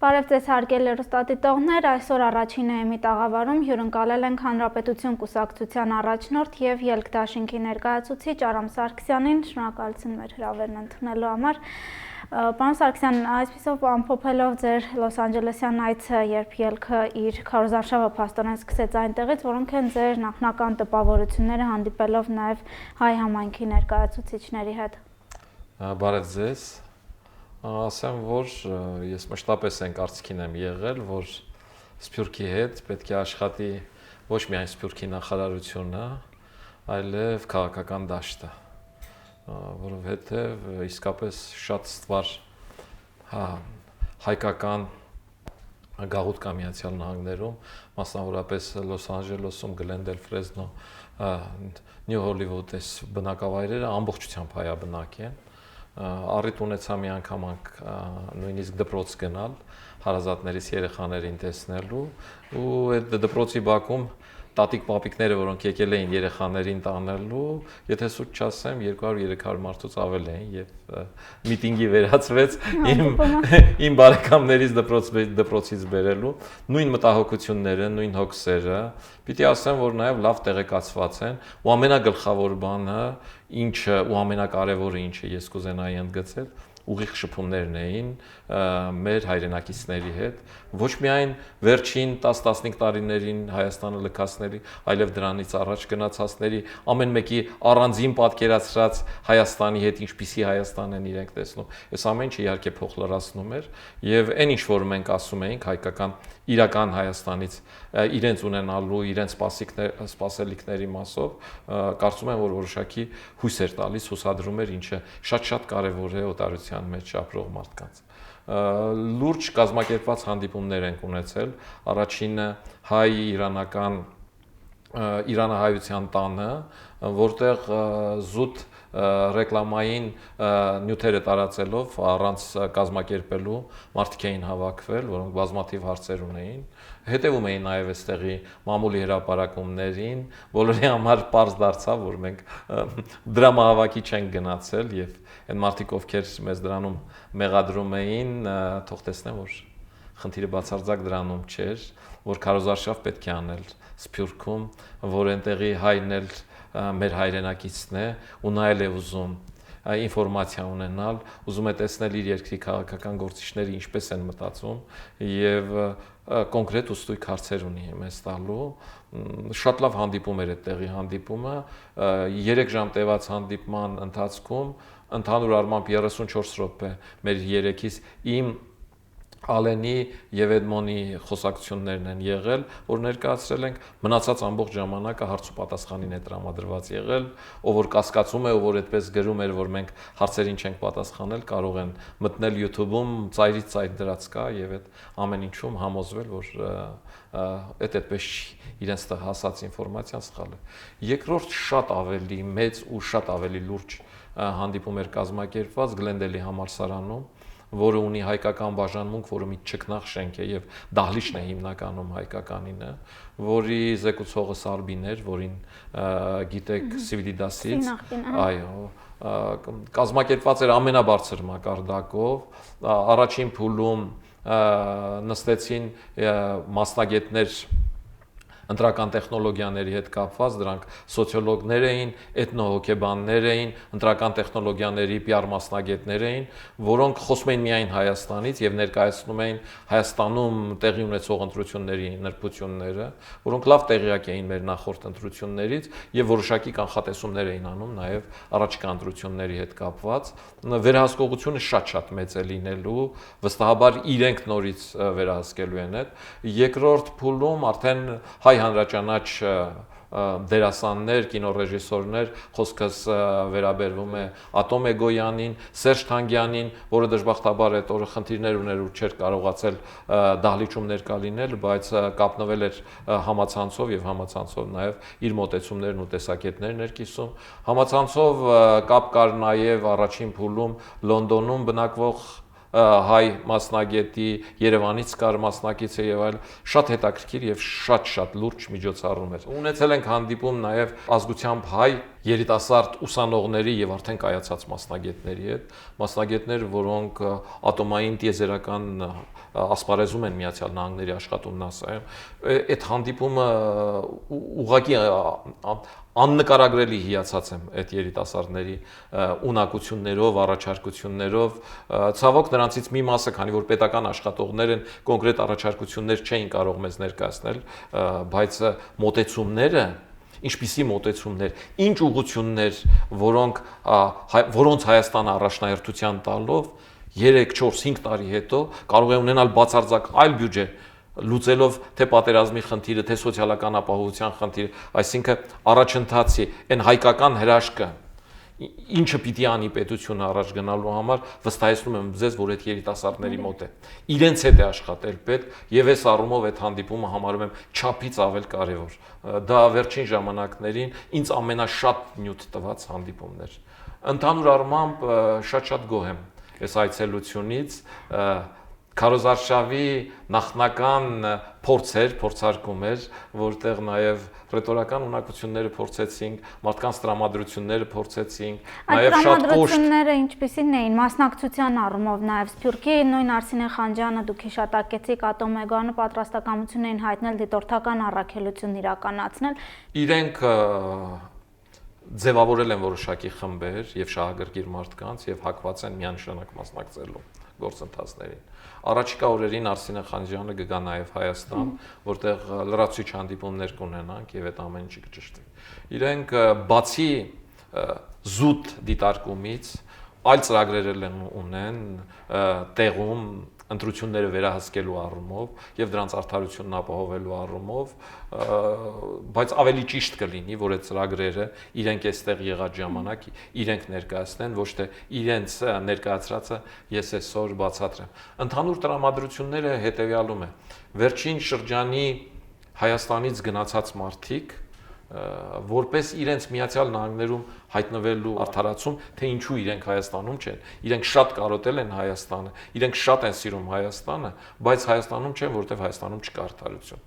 Բարև ձեզ հարգելի հեռուստադիտողներ, այսօր առաջին էմի տաղավարում հյուրընկալել ենք Հանրապետություն կուսակցության առաջնորդ եւ Ելք դաշինքի ներկայացուցիչ Արամ Սարգսյանին, շնորհակալություն մեր հրավերն ընդունելու համար։ Պարոն Սարգսյան, այսպիսով ամփոփելով ձեր Լոս Անջելեսյան այցը, երբ Ելքը իր քարոզարշավը փաստորեն սկսեց այնտեղից, որոնք են ձեր նախնական տպավորությունները հանդիպելով նաեւ հայ համայնքի ներկայացուցիչների հետ։ Բարև ձեզ։ Ասեմ, որ ես մշտապես այն կարծիքին եմ եղել, որ Սփյուռքի հետ պետք է աշխատի ոչ միայն Սփյուռքի նախարարությունը, այլև քաղաքական դաշտը, որովհետև իսկապես շատ ստվար հայկական գաղութ կա Միացյալ Նահանգներում, մասնավորապես Լոս Անջելեսում, Գլենդել, Ֆրեզնո, Նյու Հոլիվուդ այս բնակավայրերը ամբողջությամբ հայաբնակ են։ Առիթ ունեցա մի անգամ նույնիսկ դպրոց գնալ, հարազատներից երեխաներին տեսնելու ու այդ դպրոցի բակում տատիկ պապիկները, որոնք եկել էին երեխաներին տանելու, եթե սուտ չասեմ 200-300 մարդուց ավել էին եւ միտինգի վերածվեց իմ բարեկամներից դպրոցից բերելու նույն մտահոգությունները, նույն հոգսերը, պիտի ասեմ, որ նաեւ լավ տեղեկացված են ու ամենագլխավոր բանը, ինչը ու ամենակարևորը ինչը ես կուզենայի ընդգծել ուղիղ շփումներն էին մեր հայրենակիցների հետ, ոչ միայն վերջին 10-15 տարիներին Հայաստանը լքացների, այլև դրանից առաջ գնացածների, ամեն մեկի առանձին պատկերացրած Հայաստանի հետ ինչպիսի Հայաստան են իրենք տեսնում։ Այս ամեն ինչը իհարկե փոխ լրացնում էր եւ այն ինչ որ մենք ասում էինք հայկական իրական Հայաստանից իրենց ունենալու, իրենց սպասելիքների մասով, կարծում եմ, որ որոշակի հույս էր տալիս, հուսադրում էր, ինչը շատ կարևոր է օտարության մեջ ապրող մարդկանց։ Լուրջ կազմակերպված հանդիպումներ ենք ունեցել, առաջինը հայ-իրանական Իրանահայության տանը, որտեղ զուտ ռեկլամային նյութերը տարածելով առանց կազմակերպելու մարդիկ էին հավաքվել, որոնք բազմաթիվ հարցեր ունեին, հետևում էին նաև այստեղի մամուլի հրապարակումներին, բոլորի համար պարզ դարձավ, որ մենք դրամահավաքի չենք գնացել եւ այն մարդիկ, ովքեր մեզ դրանում մեղադրում էին, թող տեսնեն, որ խնդիրը բացարձակ դրանում չէր, որ քարոզարշավ պետք է անել Սփյուռքում, որ այնտեղի հայրն էլ մեր հայրենակիցն է ու նա էլ է ուզում ինֆորմացիա ունենալ, ուզում է տեսնել իր երկրի քաղաքական գործիչները ինչպես են մտածում եւ կոնկրետ ուսուցույց հարցեր ունի մեզ տալու։ Շատ լավ հանդիպում էր այդտեղի հանդիպումը, 3 ժամ տևած հանդիպման ընթացքում ընդհանուր առմամբ 34 րոպե մեր երեքից իմ Ալենի եւ Էդմոնի խոսակցություններն են եղել, որ ներկայացրել ենք, մնացած ամբողջ ժամանակը հարց ու պատասխանին է տրամադրված եղել, ով որ կասկածում է, ով որ այդպես գրում էր, որ մենք հարցերին չենք պատասխանել, կարող են մտնել YouTube-ում, ծայրից ծայր դրած կա եւ այդ ամեն ինչում համոզվել, որ այդպես իրենց տեղ հասած ինֆորմացիան սխալ է։ Երկրորդ շատ ավելի մեծ ու շատ ավելի լուրջ հանդիպում էր կազմակերպված Գլենդելի համալսարանում, որը ունի հայկական բաժանմունք, որը մի չքնաղ շենք է եւ դահլիճն է հիմնականում հայկականինը, որի զեկուցողը Սարբին էր, որին գիտեք Սիվիլի դասից, այո, կազմակերպված էր ամենաբարձր մակարդակով, առաջին փուլում նստեցին մասնագետներ ընտրական տեխնոլոգիաների հետ կապված, դրանք սոցիոլոգներ էին, էթնոհոգեբաններ էին, ընտրական տեխնոլոգիաների PR մասնագետներ էին, որոնք խոսում էին միայն Հայաստանից եւ ներկայացնում էին Հայաստանում տեղի ունեցող ընտրությունների նրբությունները, որոնք լավ տեղյակ էին մեր նախորդ ընտրություններից եւ որոշակի կանխատեսումներ էին անում նաեւ առաջիկա ընտրությունների հետ կապված։ Վերահսկողությունը շատ մեծ է լինելու, վստահաբար իրենք նորից վերահսկելու են այդ։ Երկրորդ փուլում արդեն հայ հանրաճանաչ դերասաններ, կինոռեժիսորներ, խոսքս վերաբերվում է Ատոմ Էգոյանին, Սերժ Թանգյանին, որը դժբախտաբար այդ օրը խնդիրներ ուներ ու չէր կարողացել դահլիճում ներկա լինել, բայց կապնվել էր համացանցով եւ համացանցով նաեւ իր մոտեցումներն ու տեսակետներն էր կիսում։ Համացանցով կապ կար նաեւ առաջին փուլում Լոնդոնում բնակվող հայ մասնագետի, Երևանից կար մասնակիցը եւ այլ, շատ հետաքրքիր եւ շատ լուրջ միջոցառում էր։ Ունեցել ենք հանդիպում նաեւ ազգությամբ հայ երիտասարդ ուսանողների եւ արդեն կայացած մասնագետների հետ, մասնագետներ, որոնք ատոմային տիեզերական ասպարեզում են Միացյալ Նահանգների աշխատում ՆԱՍԱ-ում, այդ հանդիպումը ուղղակի աննկարագրելի հիացած եմ այդ երիտասարդների ունակություններով, առաջարկություններով, ցավոք նրանցից մի մասը, քանի որ պետական աշխատողներ են, կոնկրետ առաջարկություններ չէին կարող մեզ ներկայացնել, բայց մոտեցումները ինչպիսի մոտեցումներ, ինչ ուղղություններ, որոնց Հայաստանը առաջնահերթության տալով 3, 4, 5 տարի հետո կարող է ունենալ բացարձակ այլ բյուջե, լուծելով թե պատերազմի խնդիրը, թե սոցիալական ապահովության խնդիրը, այսինքն առաջընթացի այն հայկական հրաշքը, ինչը պիտի անի պետությունը առաջ գնալու համար, վստահեցնում եմ ձեզ, որ այդ երիտասարդների մոտ է։ Իրենց հետ է աշխատել պետք, եւ այս առումով այդ հանդիպումը համարում եմ չափից ավել կարեւոր։ Դա վերջին ժամանակներին ինձ ամենաշատ նյութ տված հանդիպումն էր։ Ընդհանուր առմամբ շատ գոհ եմ այս այցելությունից, Քարոզարշավի նախնական փորձարկում էր, որտեղ նաև ռետորական ունակությունները փորձեցինք, մարդկանց տրամադրությունները փորձեցինք, նաև շատ կոշտ տրամադրությունները ինչպիսին էին, մասնակցության առումով նաև Սփյուռքի նույն Արսինե Խանջյանը դուք հիշատակեցիք Ատոմեգանը պատրաստակամություն էին հայտնել դիտորդական առաքելություն իրականացնել։ Իրենք ձևավորել են որոշակի խմբեր եւ շահագրգիռ մարդկանց եւ հակված են միանշանակ մասնակցելու գործընթացներին։ Առաջիկա օրերին Արսինե Խանջյանը կգա նաև Հայաստան, որտեղ լրացուցիչ հանդիպումներ կունենանք եւ այդ ամեն ինչը կճշտվի։ Իրենք բացի զուտ դիտարկումից այլ ծրագրեր ունեն տեղում ընտրությունները վերահսկելու առումով եւ դրանց արդարությունն ապահովելու առումով, բայց ավելի ճիշտ կլինի, որ այդ ծրագրերը իրենք այստեղ եղած ժամանակ իրենք ներկայացնեն, ոչ թե իրենց ներկայացրածը ես այսօր բացատրեմ։ Ընդհանուր տրամադրությունները հետեւյալում է. վերջին շրջանի Հայաստանից գնացած մարդիկ որպես իրենց Միացյալ Նահանգներում հայտնվելու արդարացում, թե ինչու իրենք Հայաստանում չեն, իրենք շատ կարոտել են Հայաստանը, իրենք շատ են սիրում Հայաստանը, բայց Հայաստանում չեն, որտեղ Հայաստանում չկա արդարություն։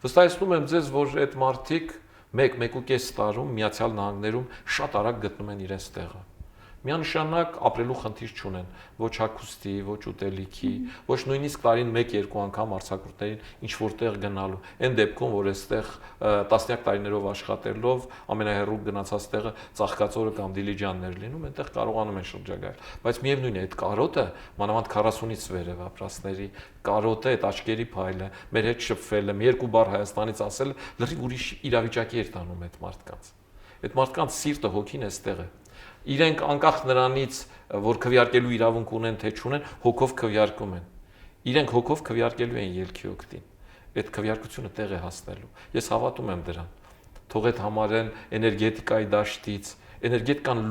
Վստահեցնում եմ ձեզ, որ այդ մարդիկ 1-1.5 տարում Միացյալ Նահանգներում շատ արագ գտնում են իրենց տեղը։ Միանշանակ ապրելու խնդիր չունեն, ոչ հագուստի, ոչ ուտելիքի, ոչ նույնիսկ տարին 1-2 անգամ արձակուրդներին ինչ որտեղ գնալու։ Այն դեպքում, որ այստեղ տասնյակ տարիներով աշխատելով ամենահեռու գնացած տեղը Ծաղկածորը կամ Դիլիջանն էր լինում, այնտեղ կարողանում են շրջագայել։ Բայց միևնույն է, այդ կարոտը, մանավանդ 40-ից վեր ապրածների կարոտը, այդ աչքերի փայլը, մեր հետ շփվելը, մի երկու բառ Հայաստանից ասել, լրիվ ուրիշ իրավիճակի էր տանում այդ մարդկանց։ Այդ մարդկանց սիրտը, հոգին էստեղ է։ Իրենք անկախ նրանից, որ քվեարկելու իրավունք ունեն թե չունեն, հոգով քվեարկում են։ Իրենք հոգով քվեարկելու են ելքի օգտին։ Այդ քվեարկությունը տեղ է հասնելու։ Ես հավատում եմ դրան։ Թող այդ համարեն էներգետիկայի դաշտից, էներգետիկան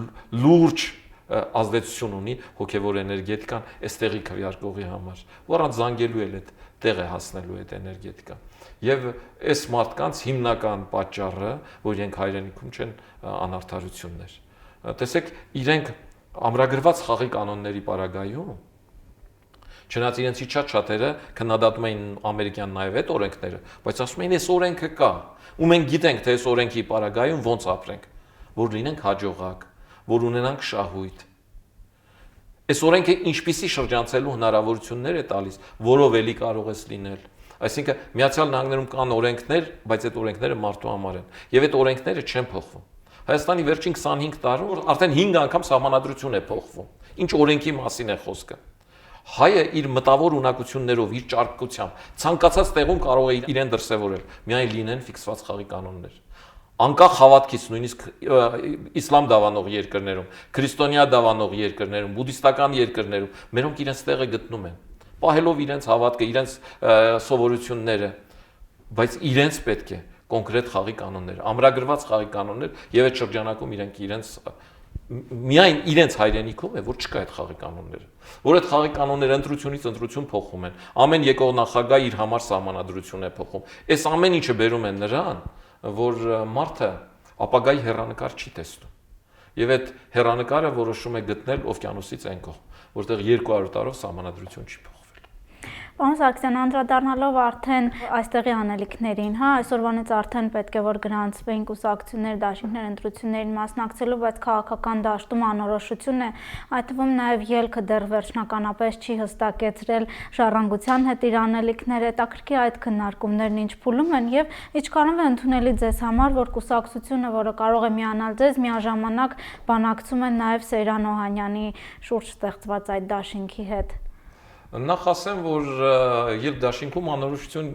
լուրջ ազդեցություն ունի հոգևոր էներգետիկան այստեղի քվեարկողի համար։ Ու առանց զանգելու էլ այդ տեղ է հասնելու այդ էներգետիկան։ Եվ այս մարդկանց հիմնական պատճառը, որ իրենք հայրենիքում չեն, անարդարություններ։ Տեսեք, իրենք ամրագրված խաղի կանոնների պարագայում, չնայած իրենց շատերը քննադատում էին ամերիկյան նաև այդ օրենքները, բայց ասում էին, այս օրենքը կա, ու մենք գիտենք, թե այս օրենքի պարագայում ոնց ապրենք, որ լինենք հաջողակ, որ ունենանք շահույթ։ Այս օրենքը ինչպիսի շրջանցելու հնարավորություններ է տալիս, որով էլի կարող ես լինել։ Այսինքն Միացյալ Նահանգներում կան օրենքներ, բայց այդ օրենքները մարդու համար են, եւ այդ օրենքները չեն փոխվում։ Հայաստանի վերջին 25 տարում արդեն 5 անգամ սահմանադրություն է փոխվում։ Ինչ օրենքի մասին է խոսքը։ Հայը իր մտավոր ունակություններով, իր ճարպկությամբ ցանկացած տեղում կարող է իրեն դրսևորել, միայն լինեն ֆիքսված խաղի կանոններ։ Անկախ հավատքից, նույնիսկ իսլամ դավանող երկրներում, քրիստոնյա դավանող երկրներում, բուդդիստական երկրներում, մերոնք իրենց տեղը գտնում են, պահելով իրենց հավատքը, իրենց սովորությունները, բայց իրենց պետք է կոնկրետ խաղի կանոններ, ամրագրված խաղի կանոններ, եւ այդ շրջանակում իրենց միայն իրենց հայրենիքում է, որ չկա այդ խաղի կանոնները, որ այդ խաղի կանոնները ընտրությունից ընտրություն փոխում են, ամեն եկող նախագահ իր համար սահմանադրություն է փոխում։ Այս ամեն ինչը բերում է նրան, որ մարդը ապագայի հեռանկար չի տեսնում։ Եվ այդ հեռանկարը որոշում է գտնել օվկիանոսից այն կողմ, որտեղ 200 տարով սահմանադրություն չի փոխվել։ Պարոն Սարգսյան, անդրադառնալով արդեն այստեղի անելիքներին, այսօրվանից արդեն պետք է որ գրանցվեին կուսակցություններ, դաշինքներ ընտրություններին մասնակցելու, բայց քաղաքական դաշտում անորոշություն է, այդ թվում նաև ելքը դեռ վերջնականապես չի հստակեցրել Ժառանգության հետ իր անելիքները, հետաքրքիր այդ քննարկումներն ինչ փուլում են եւ ինչքանով է ընդունելի ձեզ համար, որ կուսակցությունը, որը կարող է միանալ ձեզ, միաժամանակ բանակցում է նաև Սեյրան Օհանյանի շուրջ ստեղծված այդ դաշինքի հետ։ Նախ ասեմ, որ երբ դաշինքում անորոշություն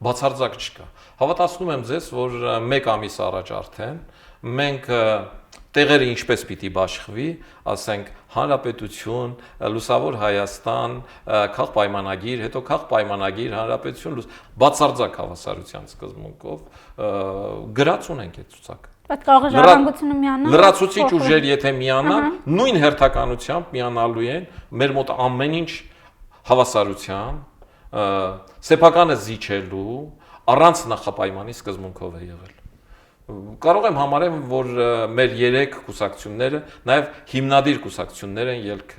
բացարձակ չկա։ Հավատացնում եմ ձեզ, որ 1 ամիս առաջ արդեն մենք տեղերը ինչպես պիտի բաշխվի, ասենք Հանրապետություն, Լուսավոր Հայաստան, քաղաքապայմանագիր, հետո քաղաքապայմանագիր, Հանրապետություն, բացարձակ հավասարության սկզբունքով գրած ունենք այդ ցուցակը։ Բայց կարող է Ժառանգությունը միանալ։ Լրացուցիչ ուժեր եթե միանան, նույն հերթականությամբ միանալու են մեր մոտ ամեն ինչ հավասարության, սեփականը զիջելու, առանց նախապայմանի սկզբունքով է եղել։ Կարող եմ համարել, որ մեր 3 կուսակցությունները նաև հիմնադիր կուսակցություններ են ելք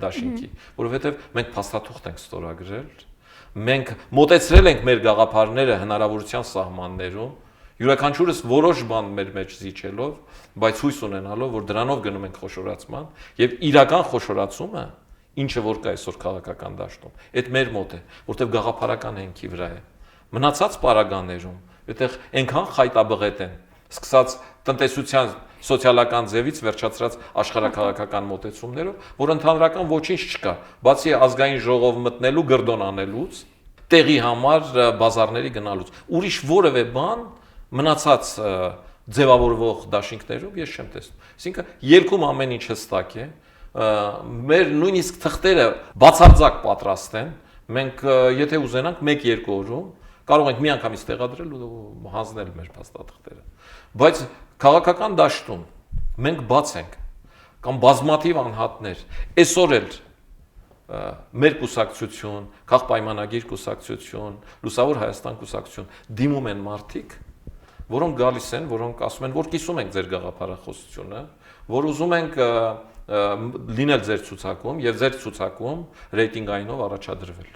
դաշինքի, որովհետև մենք փաստաթուղթ ենք ստորագրել, մենք մոտեցրել ենք մեր գաղափարները հնարավորության սահմաններում, յուրաքանչյուրս որոշ բան մեր մեջ զիջելով, բայց հույս ունենալով, որ դրանով գնում ենք խոշորացման, եւ իրական խոշորացումը ինչը որ կա այսօր քաղաքական դաշտում, այդ մեր մոտ է, որտեղ գաղափարական հենքի վրա է։ Մնացած պարագաներում, այդտեղ այնքան խայտաբղետ են, սկսած տնտեսության սոցիալական ձևից վերջացրած աշխարհակաղակական մոտեցումներով, որ ընդհանրական ոչինչ չկա, բացի ազգային ժողով մտնելու գրդոն անելուց, տեղի համար բազարների գնալուց։ Ուրիշ որևէ բան մնացած ձևավորվող դաշինքներում ես չեմ տեսնում։ Այսինքն ելքում ամեն ինչ հստակ է, մեր նույնիսկ թղթերը բացարձակ պատրաստ են, մենք եթե ուզենանք 1-2 օրում կարող ենք միանգամից տեղադրել ու հանձնել մեր փաստաթղթերը, բայց քաղաքական դաշտում մենք բաց ենք կամ բազմաթիվ անհատներ, այսօր էլ մեր կուսակցություն, քաղաքապայմանագիր կուսակցություն, Լուսավոր Հայաստան կուսակցություն դիմում են մարդիկ, որոնք գալիս են, որոնք ասում են, որ կիսում ենք ձեր գաղափարախոսությունը, որ ուզում ենք լինել ձեր ցուցակում եւ ձեր ցուցակում ռեյտինգայինով առաջադրվել։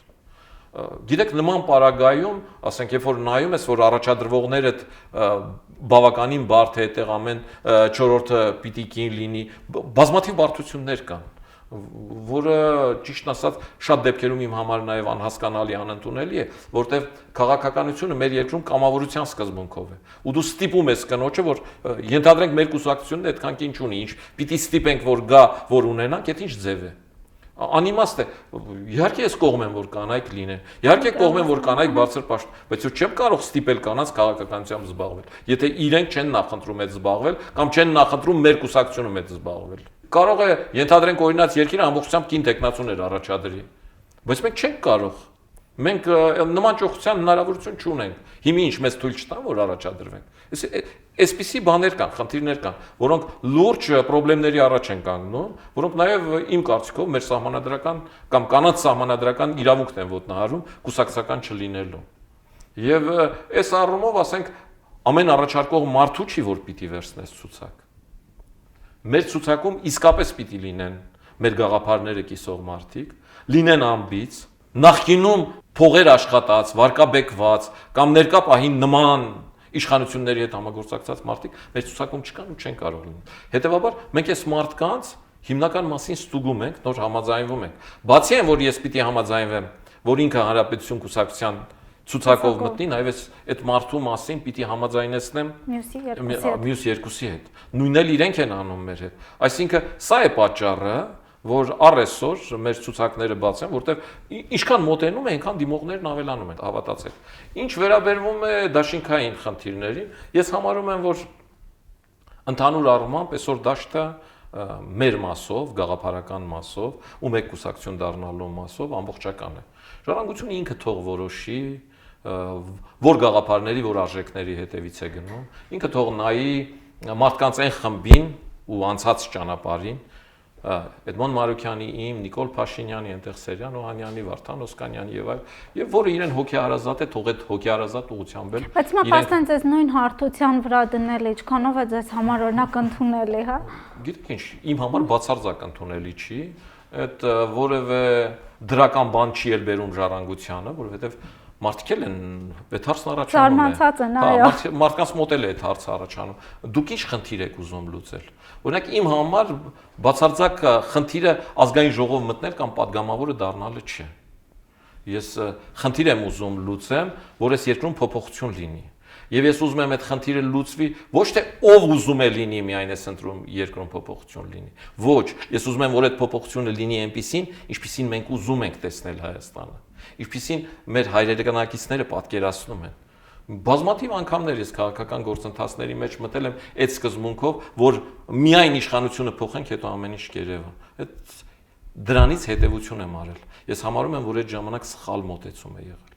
Գիտեք, նման պարագայում, ասենք, երբ որ նայում ես, որ առաջադրվողները բավականին բարդ է, այդտեղ ամեն 4-րդը պիտի կին լինի, բազմաթիվ բարդություններ կան, որը ճիշտ ասած շատ դեպքերում իմ համար նաև անհասկանալի անընդունելի է, որտեղ քաղաքականությունը մեր երկրում կամավորության սկզբունքով է։ Ու դու ստիպում ես կնոջը, որ ենթադրենք մեր կուսակցությունն այդքան ինչ ունի, ինչ պիտի ստիպենք, որ գա, որ ունենանք, այդ ինչ ձև է։ Անիմաստ է։ Իհարկե ես կողմ եմ, որ կանայք լինեն։ Իհարկե կողմ եմ, որ կանայք բարձր պաշտ, բայց ես չեմ կարող ստիպել կանանց քաղաքականությամբ զբաղվել, եթե իրենք չեն նախընտրում այդ զբաղվել կամ չեն նախընտրում մեր կուսակցությունում այդ զբաղվել։ Կարող է ենթադրենք օրինաց երկիրը ամբողջությամբ կին տեխնացուներ առաջադրի, բայց մենք չենք կարող։ Մենք նման ճոխության հնարավորություն չունենք։ Հիմա ինչ մեզ թույլ չտան, որ առաջադրվենք։ Այսպիսի բաներ կան, խնդիրներ կան, որոնք լուրջ խնդիրների առաջ են կանգնում, որոնք նաև իմ կարծիքով մեր սահմանադրական կամ կանանց սահմանադրական իրավունքն են ոտնահարում կուսակցական չլինելու։ Եվ այս առումով, ասենք, ամեն առաջարկող մարդու չի, որ պիտի վերցնես ցուցակ։ Մեր ցուցակում իսկապես պիտի լինեն մեր գաղափարները կիսող մարդիկ, լինեն ամբից, նախկինում փողեր աշխատած, վարկաբեկված կամ ներկա պահին նման իշխանությունների հետ համագործակցած մարդիկ մեր ցուցակում չկան ու չեն կարող լինել։ Հետևաբար մենք այս մարդկանց հիմնական մասին ստուգում ենք, նոր համաձայնվում ենք։ Բացի այն, որ ես պիտի համաձայնվեմ, որ ինքը Հանրապետություն կուսակցության ցուցակով մտնի, նաև այդ մարդու մասին պիտի համաձայնեցնեմ մյուս երկուսի հետ։ Նույնն էլ իրենք են անում մեր հետ։ Այսինքն սա է պատճառը, որ առեսօր մեր ցուցակները բաց են, որտեղ ինչքան մոտենում է, այնքան դիմողներն ավելանում են, հավատացեք։ Ինչ վերաբերվում է դաշինքային խնդիրներին, ես համարում եմ, որ ընդհանուր առմամբ այսօր դաշտը մեր մասով, գաղափարական մասով ու մեկ կուսակցություն դառնալու մասով ամբողջական է։ Ժառանգությունը ինքը թող որոշի, որ գաղափարների, որ արժեքների հետևից է գնում, ինքը թող նայի մարդկանց այն խմբին ու անցած ճանապարհին, Էդմոն Մարուկյանի, իմ, Նիկոլ Փաշինյանի, այնտեղ Սերյան Օհանյանի, Վարդան Օսկանյանի եւ որը իրեն հոգեհարազատ է, թող այդ հոգեհարազատ ուղղությամբ էլ բայց մա փաստորեն ձեզ նույն հարթության վրա դնել ինչքանով է ձեզ համար օրինակ ընդունելի, հա։ Գիտեք ինչ, իմ համար բացարձակ ընդունելի չի, այդ որևէ դրական բան չի էլ բերում ժառանգությանը, որովհետեւ մարդիկ էլ են այդ հարցն առաջանում է։ Զարմացած են, այո։ Մարդկանց մոտ էլ է այդ հարցը առաջանում։ Դուք ինչ խնդիր եք ուզում լուծել։ Օրինակ իմ համար բացարձակ խնդիրը ազգային ժողով մտնել կամ падգամավորը դառնալը չէ։ Ես խնդիր եմ ուզում լուծեմ, որ այս երկրում փոփոխություն լինի։ Եվ ես ուզում եմ այդ խնդիրը լուծվի ոչ թե ով ուզում է լինի միայն այս ընտրում երկրում փոփոխություն լինի։ Ոչ, ես ուզում եմ որ այդ փոփոխությունը լինի այնպիսին, ինչպիսին մենք ուզում ենք տեսնել Հայաստանը։ Ինչպիսին մեր հայրենակիցները պատկերացնում են։ Բազմաթիվ անգամներ ես քաղաքական գործընթացների մեջ մտել եմ այդ սկզբունքով, որ միայն իշխանությունը փոխենք, հետո ամեն ինչ կերևա։ Այդ դրանից հետևություն եմ արել։ Ես համարում եմ, որ այդ ժամանակ սխալ մոտեցում է եղել։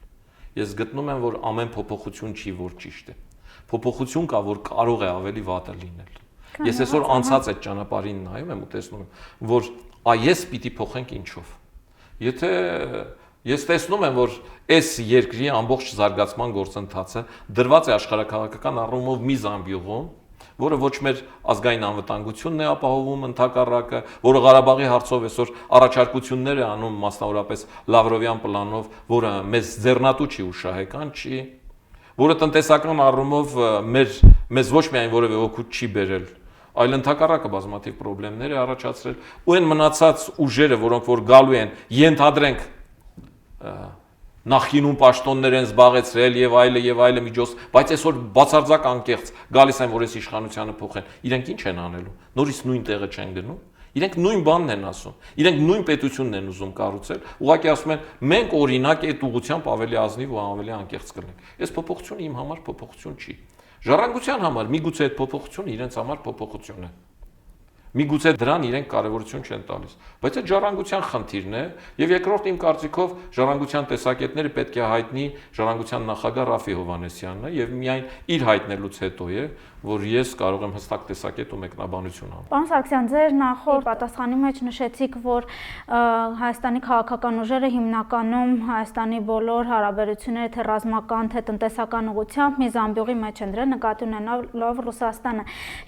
Ես գտնում եմ, որ ամեն փոփոխություն չի, որ ճիշտ է։ Փոփոխություն կա, որ կարող է ավելի վատը լինել։ Ես այսօր անցած այդ ճանապարհին նայում եմ ու տեսնում եմ, որ այս պիտի փոխենք ինչով։ Եթե ես տեսնում եմ, որ այս երկրի ամբողջ զարգացման գործընթացը դրված է աշխարհակաղակական առումով մի զամբյուղում, որը ոչ մեր ազգային անվտանգությունն է ապահովում ընդհակառակը, որը Ղարաբաղի հարցով այսօր առաջարկություններ է անում մասնավորապես Լավրովյան պլանով, որը մեզ ձեռնատու չի ու շահեկան չի, որը տնտեսական առումով մեզ ոչ միայն որևէ օգուտ չի բերել, այլ ընդհակառակը բազմաթիվ խնդիրներ է առաջացրել, ու այն մնացած ուժերը, որոնք որ գալու են, ենթադրենք նախկինում պաշտոններ են զբաղեցրել եւ այլը միջոց, բայց այսօր բացարձակ անկեղծ գալիս են որ այս իշխանությանը փոխեն։ Իրենք ինչ են անելու։ Նորից նույն տեղը չեն գնում։ Իրենք նույն բանն են ասում։ Իրենք նույն պետությունն են ուզում կառուցել։ Ուղղակի ասում են մենք օրինակ այդ ուղղությամբ ավելի ազնիվ ու ավելի անկեղծ կլինենք։ Այս փոփոխությունը իմ համար փոփոխություն չի։ Ժառանգության համար միգուցե այդ փոփոխությունը իրենց համար փոփոխություն է։ Միգուցե դրան իրենք կարևորություն չեն տալիս, բայց այդ ժառանգության խնդիրն է, եւ երկրորդ իմ կարծիքով ժառանգության տեսակետները պետք է հայտնի ժառանգության նախագահ Ռաֆի Հովհաննեսյանն է եւ միայն իր հայտնելուց հետո է, որ ես կարող եմ հստակ տեսակետ ու մեկնաբանություն անել։ Պարոն Սարգսյան, ձեր նախորդ պատասխանի մեջ նշեցիք, որ Հայաստանի քաղաքական ուժերը հիմնականում Հայաստանի բոլոր հարաբերությունները թե ռազմական, թե տնտեսական ուղղությամբ մի զամբյուղի մեջ են դրել, նկատի ունենալով Ռուսաստանը։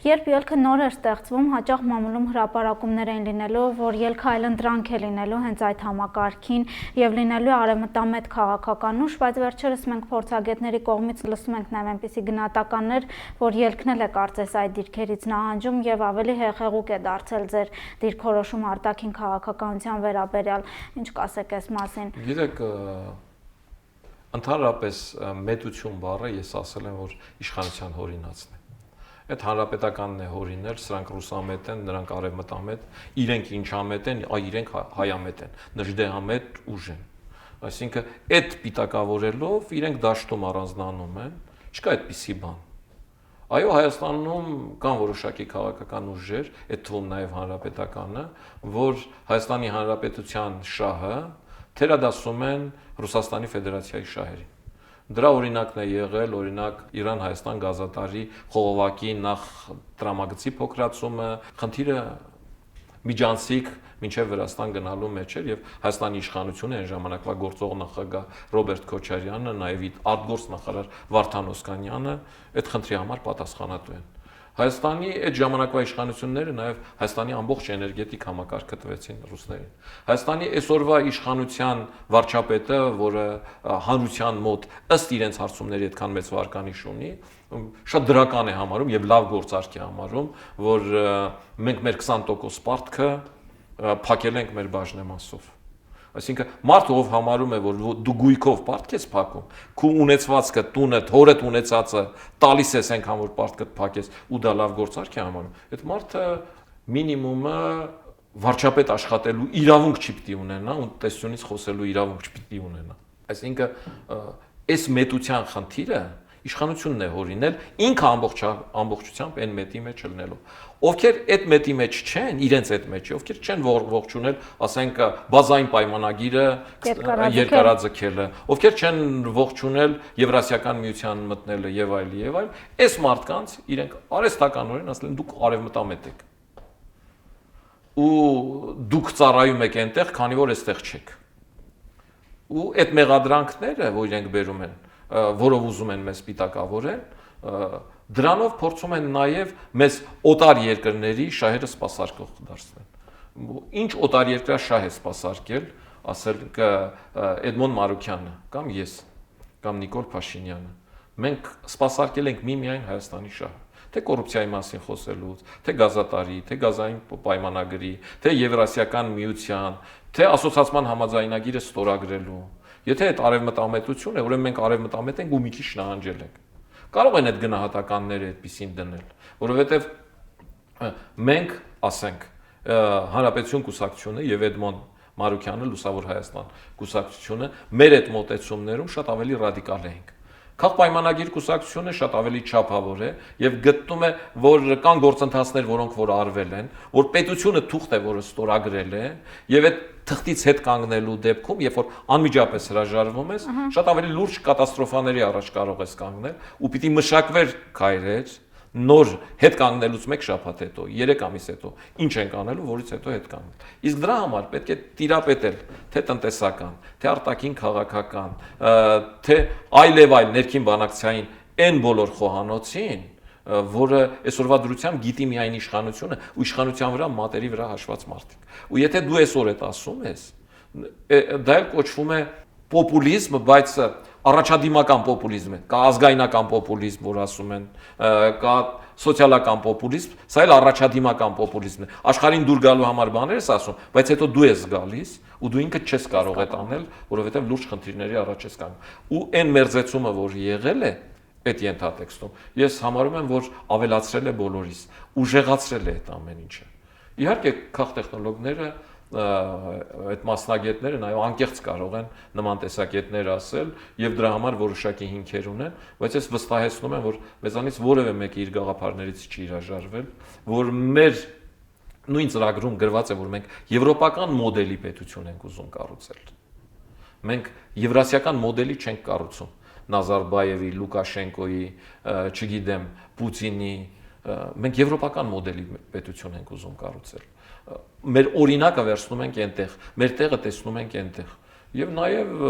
Երբ ելքը նոր էր ստեղծվում, հաճախ մամուլում հրապարակումներ էին լինելու, որ ելքը այլընտրանք է լինելու հենց այդ համակարգին եւ լինելու արևմտամետ քաղաքական ուժ, բայց վերջերս մենք փորձագետների կողմից լսում ենք նաեւ այնպիսի գնահատականներ, որ ելքն է կարծես այդ դիրքերից նահանջում եւ ավելի հեղեղուկ է դարձել ձեր դիրքորոշում արտաքին քաղաքականության վերաբերյալ։ Ինչ կասեք այս մասին։ Գիտեք, ընդհանրապես մետություն բառը ես ասել եմ, որ իշխանության հորինածն է։ Այդ հանրապետականն է հորինել, սրանք ռուսամետ են, նրանք արևմտամետ, իրենք ինչամետ են, իրենք հայամետ են, նժդեհամետ ուժ են։ Այսինքն այդ պիտակավորելով իրենք դաշտում առանձնանում են, չկա այդպիսի բան։ Այո, Հայաստանում կան որոշակի քաղաքական ուժեր, այդ թվում նաև հանրապետականը, որ Հայաստանի Հանրապետության շահը թերադասում են Ռուսաստանի Ֆեդերացիայի շահերին։ Դրա օրինակն է եղել, օրինակ Իրան-Հայաստան գազատարի խողովակի նախ տրամագծի փոքրացումը, խնդիրը միջանցիկ մինչև Վրաստան գնալու մեջ էր եւ Հայաստանի իշխանությունը այն ժամանակվա գործող նախագահ Ռոբերտ Քոչարյանը, նաեւ արտգործ նախարար Վարդան Օսկանյանը այդ խնդրի համար պատասխանատու են։ Հայաստանի այդ ժամանակվա իշխանությունները նաև Հայաստանի ամբողջ էներգետիկ համակարգը տվեցին ռուսներին։ Հայաստանի այսօրվա իշխանության վարչապետը, որը հանրության մոտ ըստ իրենց հարցումների այդքան մեծ վարկանիշ ունի, շատ դրական է համարում եւ լավ գործարք է համարում, որ մենք մեր 20% պարտքը փակել ենք մեր բաժնեմասով։ Այսինքն մարդը ով համարում է, որ դու գույքով պարտք ես փակում, քու ունեցվածքը, տունը, հորդ ունեցածը տալիս ես այնքան որ պարտքդ փակես ու դա լավ գործարք է համարում, այդ մարդը մինիմումը վարչապետ աշխատելու իրավունք չի պիտի ունենա, ու տեսությունից խոսելու իրավունք չպիտի ունենա։ Այսինքն այս մետության խնդիրը իշխանությունն է հորինել ինքը ամբողջությամբ այն մետի մեջ ելնելով։ Ովքեր այդ մետի մեջ չեն, իրենց այդ մեջի, ովքեր չեն ողջունել, ասենք բազային պայմանագիրը երկարաձգելը, ովքեր չեն ողջունել Եվրասիական միության մտնելը եւ այլ, այս մարդկանց իրենք արհեստականորեն ասել են դուք արևմտամետ եք։ ու դուք ծառայում եք այնտեղ, քանի որ այստեղ չեք։ Ու այդ մեղադրանքները, որ իրենք բերում են, որով ուզում են մեզ պիտակավորեն, դրանով փորձում են նաև մեզ օտար երկրների շահերը սպասարկող դարձնել։ Ինչ օտար երկրյա շահ է սպասարկել, ասել Էդմոն Մարուքյանը կամ ես կամ Նիկոլ Փաշինյանը։ Մենք սպասարկել ենք միմիայն Հայաստանի շահը, թե կոռուպցիայի մասին խոսելուց, թե գազատարի, թե գազային պայմանագրի, թե Եվրասիական միության, թե ասոցիացիան համաձայնագիրը ստորագրելու։ Եթե այդ արևմտամետություն է, ուրեմն մենք արևմտամետ ենք ու մի քիչ նահանջել ենք։ Կարող են այդ գնահատականները այդպեսին դնել, որովհետև մենք, ասենք, Հանրապետություն կուսակցությունը եւ Էդմոն Մարուքյանը Լուսավոր Հայաստան կուսակցությունը մեր այդ մոտեցումներում շատ ավելի ռադիկալ ենք։ Քաղաքապայմանագիր կուսակցությունը շատ ավելի չափավոր է եւ գտնում է, որ կան գործընթացներ, որոնք որ արվել են, որ պետությունը թուղթ է, որը ստորագրել է, եւ այդ թղթից հետ կանգնելու դեպքում, երբ որ անմիջապես հրաժարվում ես, շատ ավելի լուրջ կատաստրոֆաների առաջ կարող ես կանգնել ու պիտի մշակվեր քայլեր նոր հետ կանգնելուց մեկ շաբաթ հետո, 3 ամիս հետո, ինչ ենք անելու, որից հետո հետ կանգնել։ Իսկ դրա համար պետք է տիրապետել թե տնտեսական, թե արտաքին քաղաքական, թե այլև այլ ներքին բանակցային այն բոլոր խոհանոցին, որը այսօրվա դրությամբ գիտի միայն իշխանությունը ու իշխանության վրա մատերի վրա հաշված մարդիկ։ Ու եթե դու այսօր այդ ասում ես, դա էլ կոչվում է պոպուլիզմ, բայց առաջադիմական պոպուլիզմ է, կա ազգայնական պոպուլիզմ, որ ասում են, կա սոցիալական պոպուլիզմ, սա էլ առաջադիմական պոպուլիզմն է։ Աշխարհին դուր գալու համար բաներ ես ասում, բայց հետո դու ես գալիս ու դու ինքդ չես կարող այդ անել, որովհետև լուրջ խնդիրների առաջ ես կանգնում։ Ու այն մերձեցումը, որ եղել է այդ ենթատեքստում, ես համարում եմ, որ ավելացրել է բոլորիս, ուժեղացրել է այդ ամեն ինչը։ Իհարկե, քաղտեխնոլոգները այդ մասնագետները նաև անկեղծ կարող են նման տեսակետներ ասել եւ դրա համար որոշակի հիմքեր ունեն, բայց ես վստահեցնում եմ, որ մեզանից որևէ մեկը իր գաղափարներից չի հրաժարվել, որ մեր նույն ծրագրում գրված է, որ մենք եվրոպական մոդելի պետություն ենք ուզում կառուցել։ Մենք եվրասիական մոդելի չենք կառուցում Նազարբայևի, Լուկաշենկոյի, չգիտեմ, Պուտինի, մենք եվրոպական մոդելի պետություն ենք ուզում կառուցել։ Մեր օրինակը վերցնում ենք այնտեղ, մեր տեղը տեսնում ենք այնտեղ։ Եվ նաև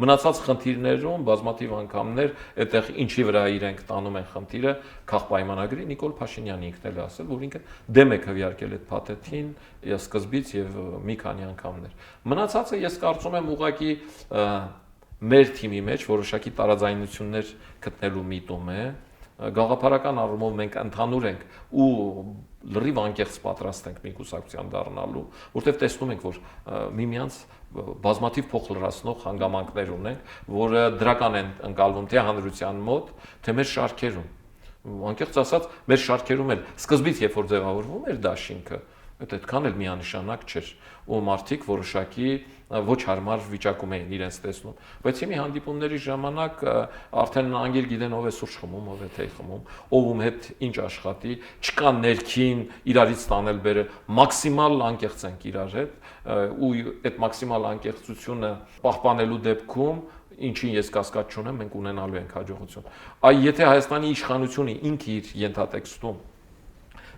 մնացած խնդիրներում բազմաթիվ անգամներ այդտեղ ինչի վրա իրենք տանում են խնդիրը, քաղաքապայմանագրի Նիկոլ Փաշինյանը ինքն էլ ասել, որ ինքը դեմ է քվեարկել այդ փաթեթին սկզբից եւ մի քանի անգամներ։ Մնացածը ես կարծում եմ ուղղակի մեր թիմի մեջ որոշակի տարաձայնություններ գտնելու միտում է, գաղափարական առումով մենք ընդհանուր ենք ու լրիվ անկեղծ պատրաստ ենք մի կուսակցության դառնալու, որտեղ տեսնում ենք, որ միմյանց բազմաթիվ փոխլրացնող հանգամանքներ ունենք, որը դրական են ընկալվում թե հանրության մոտ, թե մեր շարքերում։ Անկեղծ ասած, մեր շարքերում էլ սկզբից, երբ որ ձևավորվում էր դաշինքը, այդքան էլ միանշանակ չէր, ու մարդիկ որոշակի ոչ հարմար վիճակում էին իրենց տեսնում, բայց հիմի հանդիպումների ժամանակ արդեն անգիր գիտեն ով է սուրճ խմում, ով է թեյ խմում, ով ում հետ ինչ աշխատի, չկա ներքին իրարից տանել բերը, մաքսիմալ անկեղծ ենք իրար հետ, ու այդ մաքսիմալ անկեղծությունը պահպանելու դեպքում ինչին ես կասկած չունեմ, մենք ունենալու ենք հաջողություն։ Այ եթե Հայաստանի իշխանությունը ինքը իր ենթատեքստում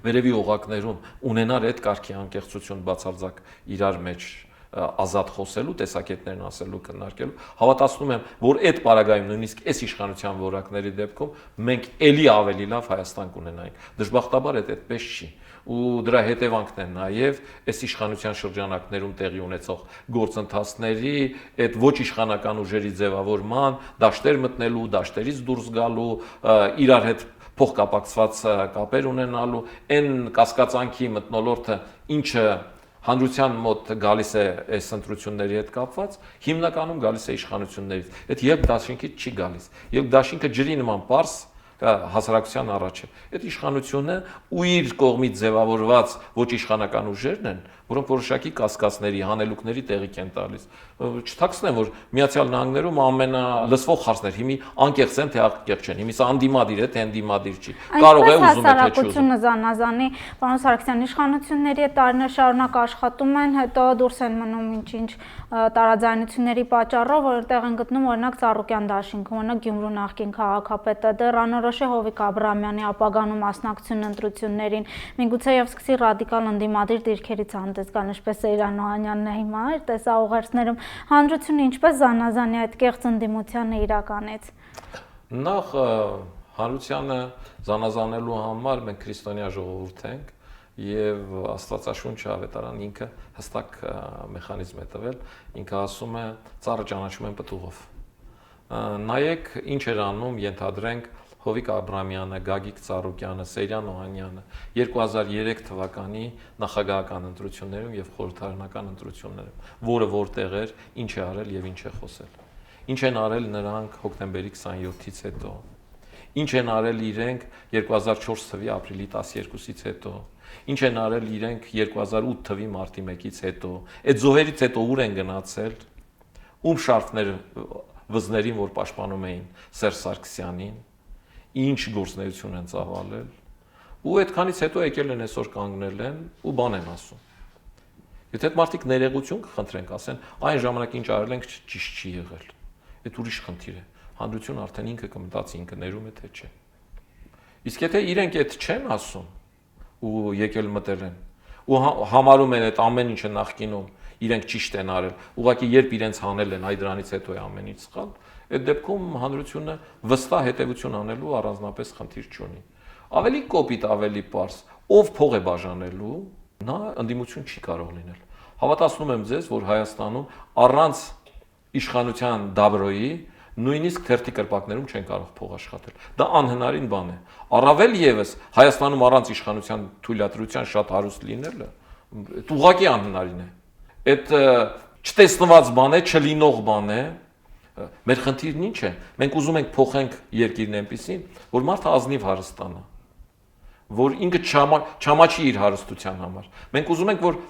վերևի օղակներում ունենար այդ կարգի անկեղծություն բացարձակ իրար մեջ ազատ խոսելու, տեսակետներն ասելու, քննարկելու, հավատացնում եմ, որ այդ պարագայում նույնիսկ այս իշխանության որակների դեպքում մենք ելի ավելի լավ Հայաստան կունենայինք։ Դժբախտաբար այդպես չի։ Ու դրա հետևանքն է նաև այս իշխանության շրջանակներում տեղի ունեցող գործընթացների, այդ ոչ իշխանական ուժերի ձևավորման, դաշտեր մտնելու, դաշտերից դուրս գալու, իրար հետ փոխկապակցված կապեր ունենալու, այն կասկածանքի մթնոլորտը, ինչը հանրության մոտ գալիս է այս ընտրությունների հետ կապված, հիմնականում գալիս է իշխանություններից։ Այդ երբ դաշինքից չի գալիս։ Երբ դաշինքը ջրի նման պարզ հասարակության առաջ է։ Այդ իշխանությունը ու իր կողմից ձևավորված ոչ իշխանական ուժերն են, որոնք որոշակի կասկածների, հանելուկների տեղիք են տալիս։ Չթաքցնեմ, որ Միացյալ Նահանգներում ամենալսվող հարցներ հիմի անկեղծ են թե անկեղծ չեն, հիմի սա անդիմադիր է թե անդիմադիր չի։ Կարող է ուզում է թե չի ուզում։ Հասարակությունը զանազանի, պարոն Սարգսյան, իշխանությունների հետ տարիներ շարունակ աշխատում են, հետո դուրս են մնում ինչ-ինչ տարաձայնությունների պատճառով, որտեղ են գտնում օրինակ Ծառուկյան դաշինքը, օրինակ Գյումրու նախկին քաղաքապետը, դեռ անորոշ է Հովիկ Աբրահամյանի ապագանու մասնակցությունն ընտրություններին, միգուցե եւ սկսի ռադիկալ ընդդիմադիր դիրքերից հանդես գալ, ինչպես Սեյրան Օհանյանն է հիմա, տեսաուղերձներում, հանրությունը ինչպես զանազանի այդ կեղծ ընդդիմությանը իրականից։ Նախ հանրությանը զանազանելու համար մենք քրիստոնյա ժողովուրդ ենք եւ Աստվածաշունչը ավետարան ինքը հստակ մեխանիզմ է տվել, ինքը ասում է ծառը ճանաչում են պտուղով։ Նայեք ինչ էր անում, ենթադրենք Հովիկ Աբրահամյանը, Գագիկ Ծառուկյանը, Սեյրան Օհանյանը 2003 թվականի նախագահական ընտրություններում եւ խորհրդարանական ընտրություններում, որը որտեղ էր, ինչ է արել եւ ինչ է խոսել։ Ինչ են արել նրանք հոկտեմբերի 27-ից հետո։ Ինչ են արել իրենք 2004 թվականի ապրիլի 12-ից հետո։ Ինչ են արել իրենք 2008 թվականի մարտի 1-ից հետո։ Այդ զոհերից հետո ուր են գնացել, ում շարֆները վզներին, որ պաշտպանում էին Սերժ Սարգսյանին, ինչ գործունեություն են ծավալել, ու այդքանից հետո եկել են այսօր կանգնել են ու բան են ասում։ Եթե այդ մարդիկ ներողություն կխնդրենք, ասեն, այն ժամանակ ինչ արել ենք ճիշտ չի եղել։ Այդ ուրիշ խնդիր է։ Հանրությունը արդեն ինքը կմտածի, ինքը ներում է թե չէ։ Իսկ եթե իրենք այդ չեն ասում ու եկել մտել են ու համարում են այդ ամեն ինչը նախկինում իրենք ճիշտ են արել, ուղղակի երբ իրենց հանել են, այ դրանից հետո է ամեն ինչ սխալ, այդ դեպքում հանրությունը վստահ հետևություն անելու առանձնապես խնդիր չունի։ Ավելի կոպիտ, ավելի պարզ, ով փող է բաժանելու, նա ընդդիմություն չի կարող լինել։ Հավատացնում եմ ձեզ, որ Հայաստանում առանց իշխանության դաբրոյի նույնիսկ թերթի կրպակներում չեն կարող փող աշխատել։ Դա անհնարին բան է։ Առավել եւս Հայաստանում առանց իշխանության թույլատրության շատ հարուստ լինելը ուղղակի անհնարին է։ Այդ չտեսնված բան է, չլինող բան է։ Մեր խնդիրն ինչ է։ Մենք ուզում ենք փոխենք երկիրն այնպեսին, որ մարդը ազնիվ հարստանա, որ ինքը չամաչի իր հարստության համար։ Մենք ուզում ենք, որ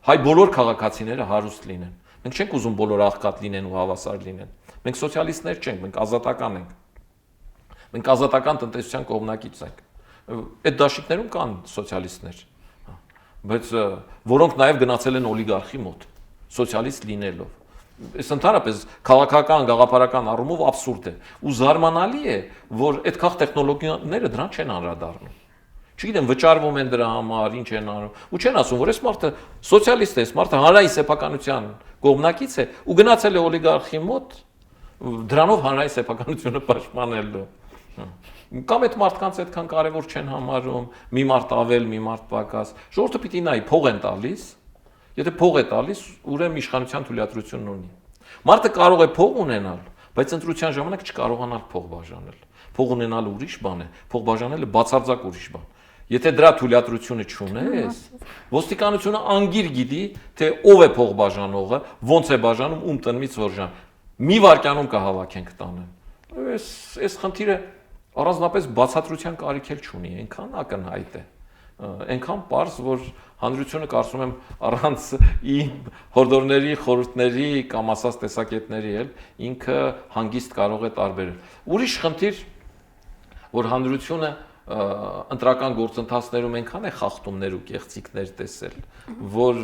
հայ բոլոր քաղաքացիները հարուստ լինեն։ Մենք չենք ուզում բոլորը աղքատ լինեն ու հավասար լինեն։ Մենք սոցիալիստներ չենք, մենք ազատական ենք։ Մենք ազատական տնտեսության կողմնակից ենք։ Այդ դաշինքներում կան սոցիալիստներ, բայց որոնք նաև գնացել են օլիգարխի մոտ, սոցիալիստ լինելով։ Այս ընդհանրապես քաղաքական, գաղափարական առումով աբսուրդ է։ Ու զարմանալի է, որ այդ քաղ տեխնոլոգիաները դրան չեն անդրադառնում։ Չգիտեմ, վճարվում են դրա համար, ինչ են անում։ Ու չեն ասում, որ այս մարդը սոցիալիստ է, այս մարդը հանրային սեփականության կողմնակից է ու գնացել է օլիգարխի մոտ դրանով հանրային սեփականությունը պաշտպանելու։ Կամ այդ մարդկանց այդքան կարևոր չեն համարում, մի մարդ ավել, մի մարդ պակաս։ Ժողովուրդը պիտի նայի, փող են տալիս։ Եթե փող է տալիս, ուրեմն իշխանության թույլատրությունն ունի։ Մարդը կարող է փող ունենալ, բայց ընտրության ժամանակ չկարողանալ փող բաժանել։ Փող ունենալը ուրիշ բան է, փող բաժանելը բացարձակ ուրիշ բան։ Եթե դրա թույլատրությունը չունես, ոստիկանությունը անգիր գիտի, թե ով է փող բաժանողը, ոնց է բաժանում, ում տնից որժան։ Մի վայրկյանում կհավաքենք տանեն։ Այս խնդիրը առանձնապես բացատրության կարիք էլ չունի, այնքան ակնհայտ է։ Այնքան պարզ, որ հանրությունը կարծում եմ առանց հորդորների, խորհուրդների կամ ասած տեսակետների էլ ինքը հանգիստ կարող է տարբերել։ Ուրիշ խնդիր, որ հանրությունը ընտրական գործընթացներում այնքան է խախտումներ ու կեղծիքներ տեսել, որ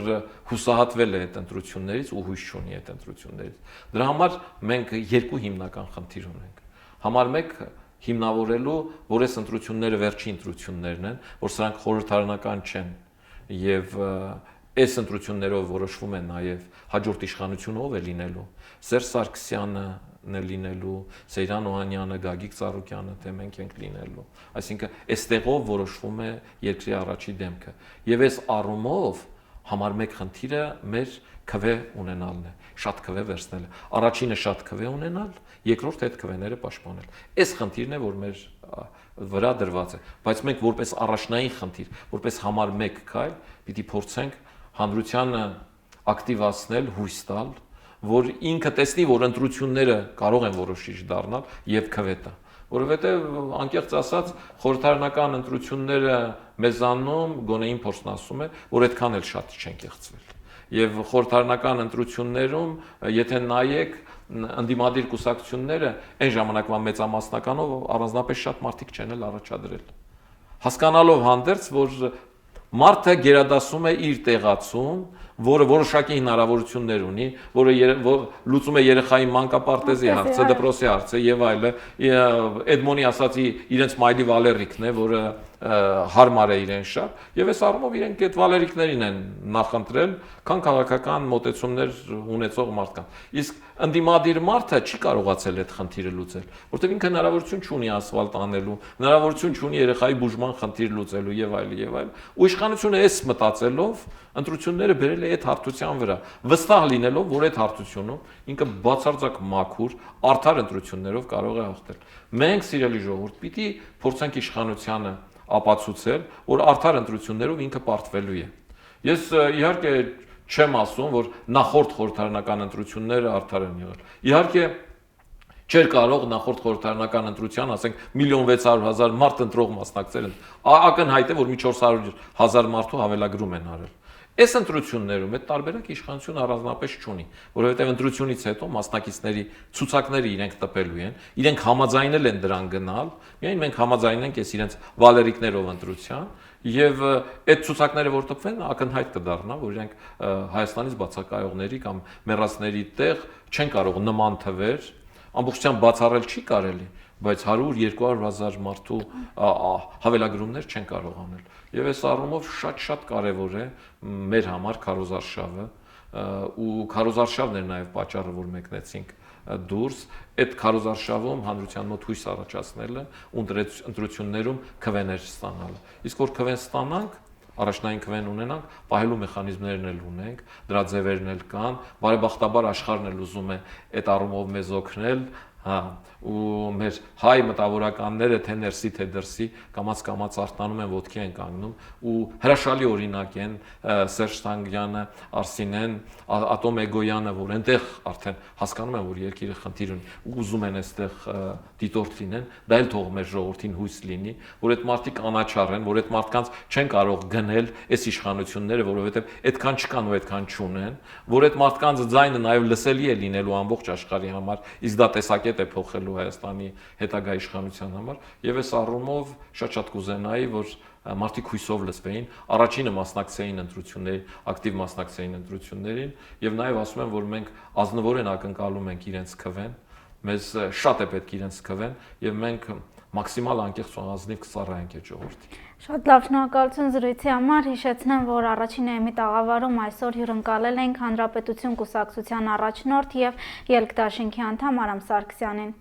հուսահատվել է այդ ընտրություններից ու հույս չունի այդ ընտրություններից։ Դրա համար մենք երկու հիմնական խնդիր ունենք։ Համար 1 հիմնավորելու, որ այս ընտրությունները վերջին ընտրություններն են, որ սրանք խորհրդարանական չեն եւ այս ընտրություններով որոշվում է նաեւ հաջորդ իշխանությունը ով է լինելու։ Սերժ Սարգսյանն է լինելու, Սեյրան Օհանյանը, Գագիկ Ծառուկյանը, թե մենք ենք լինելու։ Այսինքն այստեղով որոշվում է երկրի առաջի դեմքը։ Եվ այս առումով համար 1 խնդիրը մեր քվե ունենալն է, շատ քվե վերցնելը։ Առաջինը շատ քվե ունենալ, երկրորդ այդ քվեները պաշտպանել։ Այս խնդիրն է, որ մեր վրա դրված է, բայց մենք որպես առաջնային խնդիր, որպես համար 1 քայլ պիտի փորձենք հանրությանը ակտիվացնել, հույս տալ, որ ինքը տեսնի, որ ընտրությունները կարող են որոշիչ դառնալ եւ քվե տա։ որովհետև անկեղծ ասած խորհրդարանական ընտրությունները մեզանում գոնե իմ փորձն ասում է, որ այդքան էլ շատ չեն կեղծվել։ Եվ խորհրդարանական ընտրություններում, եթե նայեք ընդդիմադիր կուսակցությունները այն ժամանակվա մեծամասնականով առանձնապես շատ մարդիկ չեն էլ առաջադրել։ Հասկանալով հանդերձ, որ մարդը գերադասում է իր տեղացում, որը որոշակի հնարավորություններ ունի, որը լուծում է երեխայի մանկապարտեզի հարցը, դպրոցի հարցը եւ այլը, Էդմոնի ասացի իրենց մայլի վալերիկն է, որը հարմար է իրեն շատ, եւ այս առումով իրենք այդ վալերիկներին են նախընտրել, քան քաղաքական մոտեցումներ ունեցող մարդկանց։ Իսկ ընդդիմադիր մարդը չի կարողացել այդ խնդիրը լուծել, որտեղ ինքը հնարավորություն չունի ասֆալտ անելու, հնարավորություն չունի երեխայի բուժման խնդիր լուծելու եւ այլն եւ այլն։ Ու իշխանությունը այս մտածելով ընտրությունները բերել է այդ հարթության վրա, վստահ լինելով, որ այդ հարթությունում ինքը բացարձակ մաքուր, արդար ընտրություններով կարող է հաղթել։ Մենք, սիրելի ժողովուրդ, պիտի փորձենք իշխանությանը ապացուցել, որ արդար ընտրություններով ինքը պարտվելու է։ Ես իհարկե չեմ ասում, որ նախորդ խորհրդարանական ընտրությունները արդար են եղել։ Իհարկե չէր կարող նախորդ խորհրդարանական ընտրության, ասենք 1.600.000 մարդ ընտրող մասնակցել են։ Ակնհայտ է, որ մի 400.000 մարդու հավելագրում են արել։ Այս ընտրություններում այդ տարբերակը իշխանությունը առանձնապես չունի, որովհետև ընտրությունից հետո մասնակիցների ցուցակները իրենք տպելու են, իրենք համաձայնել են դրան գնալ, միայն մենք համաձայնենք այս իրենց վալերիկներով ընտրության, եւ այդ ցուցակները որ տպվեն, ակնհայտ կդառնա, որ իրենք Հայաստանից բացակայողների կամ մեռածների տեղ չեն կարող նման թվեր ամբողջությամբ բացառել չի կարելի, բայց 100-200.000 մարդու հավելագրումներ չեն կարող անել։ Եվ այս առումով շատ կարևոր է մեր համար քարոզարշավը ու քարոզարշավն էր նաև պատճառը, որ մեկնեցինք դուրս, այդ քարոզարշավում հանրության մոտ հույս առաջացնելը ու ընտրություններում քվեներ ստանալը։ Իսկ որ քվեն ստանանք, առաջնային քվեն ունենանք, պահելու մեխանիզմներն էլ ունենք, դրա ձևերն էլ կան, բարեբախտաբար աշխարհն էլ ուզում է այդ առումով մեզ օգնել, ու մեր հայ մտավորականները թե ներսի թե դրսի կամաց արտանում են ոտքի են կանգնում ու հրաշալի օրինակ են Սերժ Թանգյանը, Արսինեն, Ատոմ Էգոյանը, որ այնտեղ արդեն հասկանում են, որ երկիրը խնդիր ունի ու ուզում են այստեղ դիտորդ լինեն, դա էլ թող մեր ժողովրդին հույս լինի, որ այդ մարդիկ անաչառ են, որ այդ մարդկանց չեն կարող գնել այս իշխանությունները, որովհետև այդքան չկան ու այդքան չունեն, որ այդ մարդկանց ձայնը նաև լսելի է լինելու ամբողջ աշխարհի համար, իսկ դա տեսակետ է փոխելու Հայաստանի հետագա իշխանության համար եւ այս առումով շատ կուզենայի, որ մարդիկ հույսով լսվեին, առաջինը մասնակցեին ընտրություններին, ակտիվ մասնակցեին ընտրություններին եւ նաեւ ասում եմ, որ մենք ազնվորեն ակնկալում ենք իրենց քվեն, մեզ շատ է պետք իրենց քվեն եւ մենք մաքսիմալ անկեղծ ու ազնիվ կծառայենք այդ ժողովրդին։ Շատ լավ, շնորհակալություն զրույցի համար։ Հիշեցնեմ, որ առաջին էմի տաղավարում այսօր հյուրընկալել ենք Հանրապետություն կուսակցության առաջնորդ եւ Ելք դաշինքի անդամ Արամ Սարգսյանին։